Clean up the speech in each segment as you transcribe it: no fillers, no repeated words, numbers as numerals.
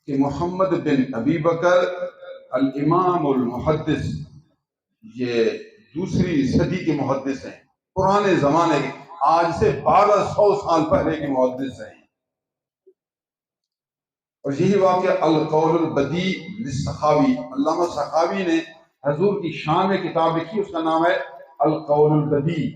کہ محمد بن ابی بکر الامام المحدث یہ دوسری صدی کے محدث ہیں، پرانے زمانے کے، آج سے 1200 سال پہلے کے محدث ہیں۔ اور یہی واقعہ القول البدیع للسخاوی، علامہ سخاوی نے حضور کی شان میں کتاب لکھی، اس کا نام ہے القول البدیع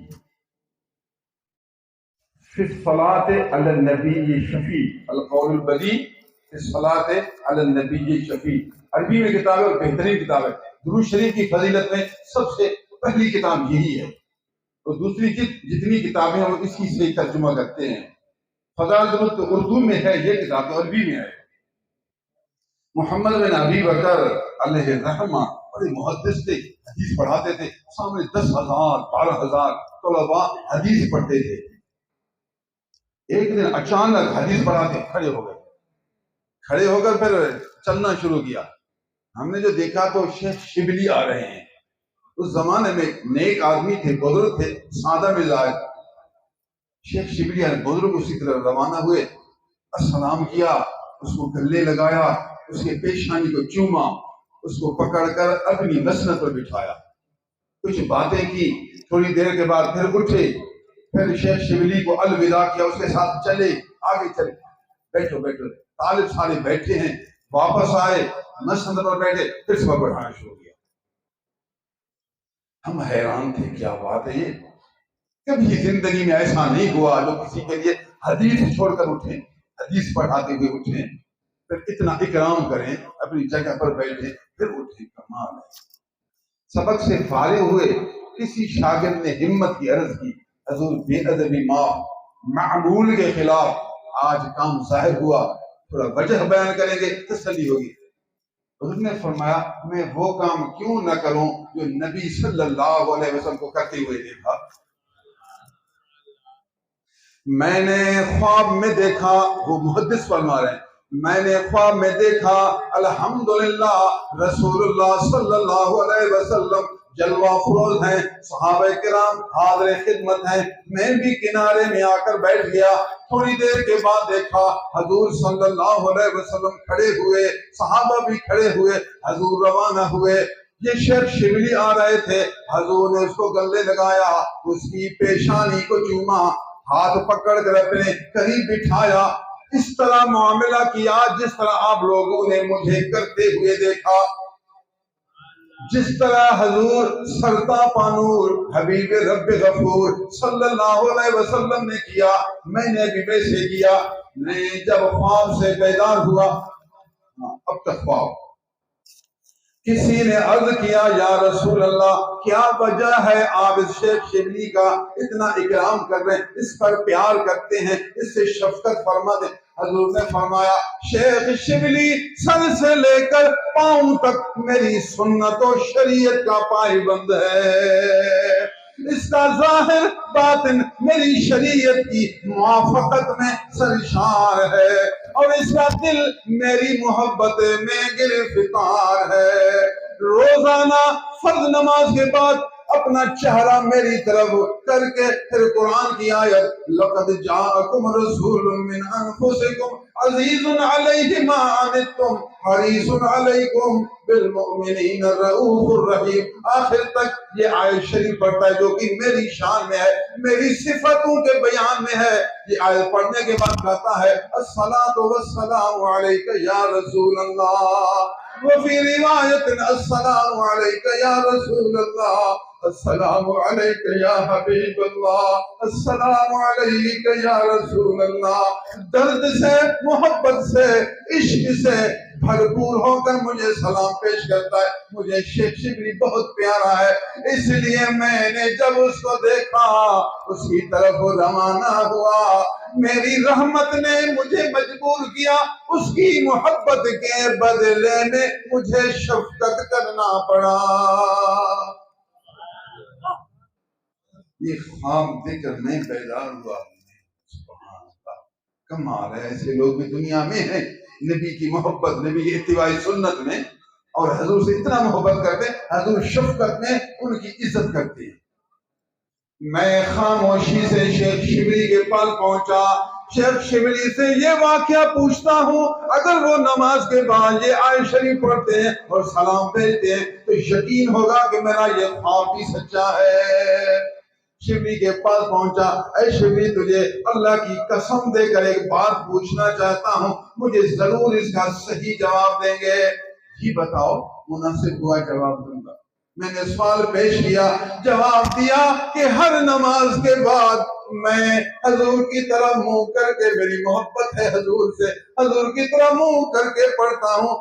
فی الصلاۃ علی النبی شفیع، القول البدیع فی الصلاۃ علی النبی شفیع، عربی میں کتاب ہے اور بہترین کتاب ہے۔ درود شریف کی فضیلت میں سب سے پہلی کتاب یہی ہے، اور دوسری جتنی کتابیں ہیں وہ اس کی صحیح ترجمہ کرتے ہیں۔ فضائل درود تو اردو میں ہے، یہ کتاب تو عربی میں ہے۔ محمد بن ابی بکر علیہ الرحمہ بڑے محدث تھے، حدیث پڑھاتے تھے، سامنے 10,000 12,000 طلباء حدیث پڑھتے تھے۔ ایک دن اچانک حدیث پڑھاتے کھڑے ہو گئے، کھڑے ہو کر پھر چلنا شروع کیا۔ ہم نے جو دیکھا تو شیخ شبلی آ رہے ہیں، اس زمانے میں نیک آدمی تھے، بزرگ تھے، سادہ مزاج۔ شیخ شبلی بزرگ اسی طرح روانہ ہوئے، السلام کیا، اس کو گلے لگایا، اس کے پیشانی کو چوما، اس کو پکڑ کر اپنی مسند پر بٹھایا، کچھ باتیں کی، تھوڑی دیر کے بعد پھر اٹھے، پھر شیخ شبلی کو الوداع کیا، اس کے ساتھ چلے، آگے چلے، بیٹھو بیٹھو، طالب سارے بیٹھے ہیں، واپس آئے، مسند پر بیٹھے، پھر سبق پڑھانا شروع کیا۔ ہم حیران تھے، کیا بات ہے یہ، کبھی زندگی میں ایسا نہیں ہوا جو کسی کے لیے حدیث چھوڑ کر اٹھیں، حدیث پڑھاتے ہوئے اٹھیں، پھر اتنا اکرام کریں، اپنی جگہ پر بیٹھیں، پھر اٹھیں، کمال ہے۔ سبق سے فارغ ہوئے، کسی شاگرد نے ہمت کی عرض کی، حضور بے ادبی معمول کے خلاف آج کام ظاہر ہوا، تھوڑا وجہ بیان کریں گے تسلی ہوگی۔ حضور نے فرمایا میں وہ کام کیوں نہ کروں جو نبی صلی اللہ علیہ وسلم کو کرتے ہوئے دیکھا۔ میں نے خواب میں دیکھا، وہ محدث فرما رہے ہیں، میں نے خواب میں دیکھا الحمدللہ رسول اللہ صلی اللہ علیہ وسلم جلوہ فروز ہیں، صحابہ کرام حاضر خدمت ہیں، میں بھی کنارے میں آ کر بیٹھ گیا۔ تھوڑی دیر کے بعد دیکھا حضور صلی اللہ علیہ وسلم کھڑے ہوئے، صحابہ بھی کھڑے ہوئے، حضور روانہ ہوئے۔ یہ شیخ شبلی آ رہے تھے، حضور نے اس کو گلے لگایا، اس کی پیشانی کو چوما، ہاتھ پکڑ کر اپنے قریب بٹھایا، اس طرح معاملہ کیا جس طرح آپ لوگوں نے مجھے کرتے ہوئے دیکھا، جس طرح حضور سرتا پانور حبیب رب غفور صلی اللہ علیہ وسلم نے کیا، میں نے بھی ویسے کیا۔ میں جب خواب سے بیدار ہوا، اب تک خواب، کسی نے عرض کیا یا رسول اللہ کیا وجہ ہے آپ اس شیخ شبلی کا اتنا اکرام کر رہے ہیں، اس پر پیار کرتے ہیں، اس سے شفقت فرما دیں۔ حضور نے فرمایا شیخ شبلی سر سے لے کر پاؤں تک میری سنت و شریعت کا پائبند ہے، اس کا ظاہر باطن میری شریعت کی موافقت میں سرشار ہے، اور اس کا دل میری محبت میں گرفتار ہے۔ روزانہ فرض نماز کے بعد اپنا چہرہ میری طرف کر کے پھر قرآن کی آیت لقد جاءکم رسول من انفسکم عزیز علیہ ما عنتم حریص علیکم بالمؤمنین الرؤوف الرحیم، آخر تک یہ آیت شریف پڑھتا ہے جو کہ میری شان میں ہے، میری صفتوں کے بیان میں ہے۔ یہ آیت پڑھنے کے بعد کہتا ہے الصلاۃ والسلام علیک یا رسول اللہ، وفی روایت السلام علیک یا رسول اللہ، السلام علیک یا حبیب اللہ، السلام علیک یا رسول اللہ۔ درد سے، محبت سے، عشق سے بھرپور ہو کر مجھے سلام پیش کرتا ہے۔ مجھے شیخ شبلی بہت پیارا ہے، اس لیے میں نے جب اس کو دیکھا اس کی طرف روانہ ہوا، میری رحمت نے مجھے مجبور کیا، اس کی محبت کے بدلے میں مجھے شفقت کرنا پڑا۔ یہ خواب دیکھ کر میں بیدار ہوا، سبحان اللہ، کمال ہے، ایسے لوگ بھی دنیا میں ہیں، نبی کی محبت، نبی کی اتباع سنت میں، اور حضور سے اتنا محبت کرتے، حضور شفقت میں ان کی عزت کرتے ہیں۔ میں خاموشی سے شیخ شبلی کے پاس پہنچا، شیخ شبلی سے یہ واقعہ پوچھتا ہوں، اگر وہ نماز کے بعد یہ آیت شریف پڑھتے ہیں اور سلام بھیجتے ہیں تو یقین ہوگا کہ میرا یہ خواب بھی سچا ہے۔ شبلی کے پاس پہنچا، اے شبلی تجھے اللہ کی قسم دے کر ایک بات پوچھنا چاہتا ہوں، مجھے ضرور اس کا صحیح جواب دیں گے۔ جی بتاؤ، مناسب ہوا جواب دوں گا۔ میں نے سوال پیش کیا، جواب دیا کہ ہر نماز کے بعد میں حضور کی طرف منہ کر کے، میری محبت ہے حضور سے، حضور کی طرف منہ کر کے پڑھتا ہوں،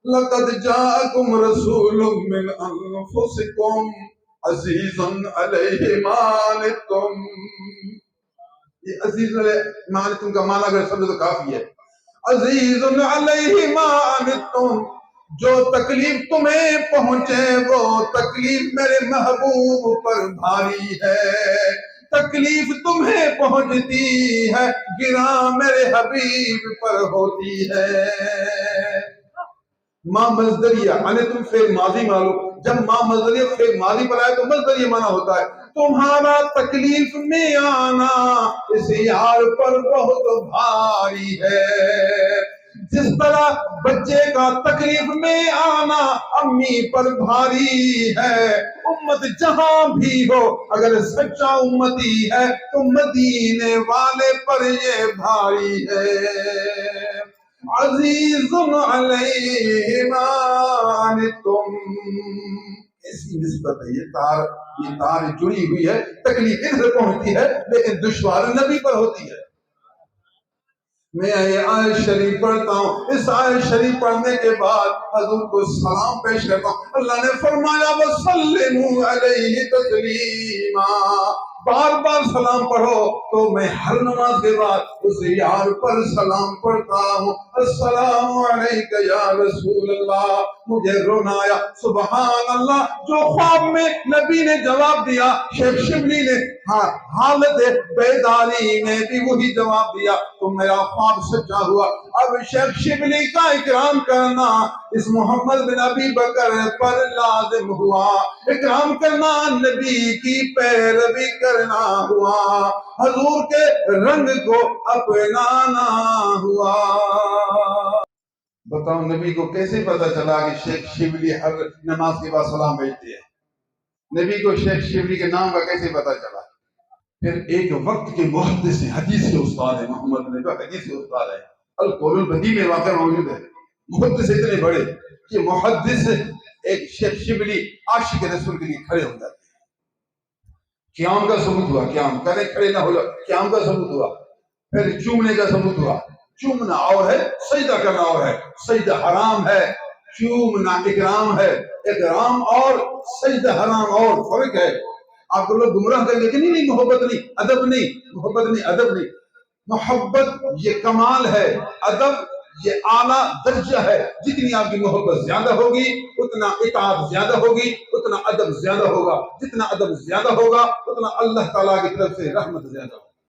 لَقَدْ جَاءَكُمْ رَسُولٌ مِّنْ أَنفُسِكُمْ عَزِيزٌ عَلَيْهِ مَا عَنِتُّمْ۔ یہ عزیز علیہ مَا عَنِتُّمْ کا معنی اگر سمجھو تو کافی ہے۔ عزیز علیہ ما عنتم، جو تکلیف تمہیں پہنچے وہ تکلیف میرے محبوب پر بھاری ہے، تکلیف تمہیں پہنچتی ہے گراں میرے حبیب پر ہوتی ہے۔ ماں مصدریہ، تم فعل ماضی معلوم، جب ماں مصدریہ فعل ماضی پر آئے تو مصدریہ معنی ہوتا ہے تمہارا تکلیف میں آنا اس یار پر بہت بھاری ہے۔ جس طرح بچے کا تکلیف میں آنا امی پر بھاری ہے، امت جہاں بھی ہو اگر سچا امتی ہے تو مدینے والے پر یہ بھاری ہے۔ عزیز علیہ ما عنتم، ایسی نسبت ہے، یہ تار جڑی ہوئی ہے، تکلیف ان سے پہنچتی ہے لیکن دشوار نبی پر ہوتی ہے۔ میں یہ آیت شریف پڑھتا ہوں، اس آیت شریف پڑھنے کے بعد حضور کو سلام پیش کرتا ہوں۔ اللہ نے فرمایا وَسَلِّمُوا عَلَيْهِ تَسْلِيمًا، بار بار سلام پڑھو تو میں ہر نماز کے بعد اس یار پر سلام پڑھتا ہوں۔ السلام علیکہ یا رسول اللہ، مجھے رونا آیا، سبحان اللہ، جو خواب میں نبی نے جواب دیا شیخ شبلی نے حالت بیداری میں بھی وہی جواب دیا تو میرا خواب سچا ہوا۔ اب شیخ شبلی کا اکرام کرنا اس محمد بن ابی بکر پر لازم ہوا، اکرام کرنا نبی کی پیروی کرنا ہوا، حضور کے رنگ کو اپنانا ہوا۔ بتاؤ نبی کو کیسے پتا چلا کہ شیخ شبلی ہر نماز کے بعد سلام بھیجتے ہیں؟ نبی کو شیخ شبلی کے نام کا کیسے پتا چلا؟ پھر ایک وقت کے محدث حدیث کے استاد ہیں، محمد بن ابی حدیث کے استاد ہیں، القول البدیع میں واقع موجود ہے۔ محدث اتنے بڑے کہ محدث ایک شیخ شبلی عاشق رسول کے لیے کھڑے ہو جاتے ہیں۔ قیام کا ثبوت ہوا، قیام کرے کھڑے نہ ہو جائے، قیام کا ثبوت ہوا۔ پھر چومنے کا ثبوت ہوا، چومنا اور ہے، سجدہ کرنا اور ہے، سجدہ حرام ہے، چومنا اکرام ہے، اکرام اور سجدہ حرام اور فرق ہے۔ آپ کو لوگ گمراہ کریں گے کہ نہیں محبت نہیں، ادب نہیں، محبت نہیں، ادب نہیں۔ محبت یہ کمال ہے، ادب یہ اعلیٰ درجہ ہے۔ جتنی آپ کی محبت زیادہ ہوگی اتنا اطاعت زیادہ ہوگی، اتنا ادب زیادہ ہوگا، جتنا ادب زیادہ ہوگا اتنا اللہ تعالیٰ کی طرف سے رحمت زیادہ ہوگی۔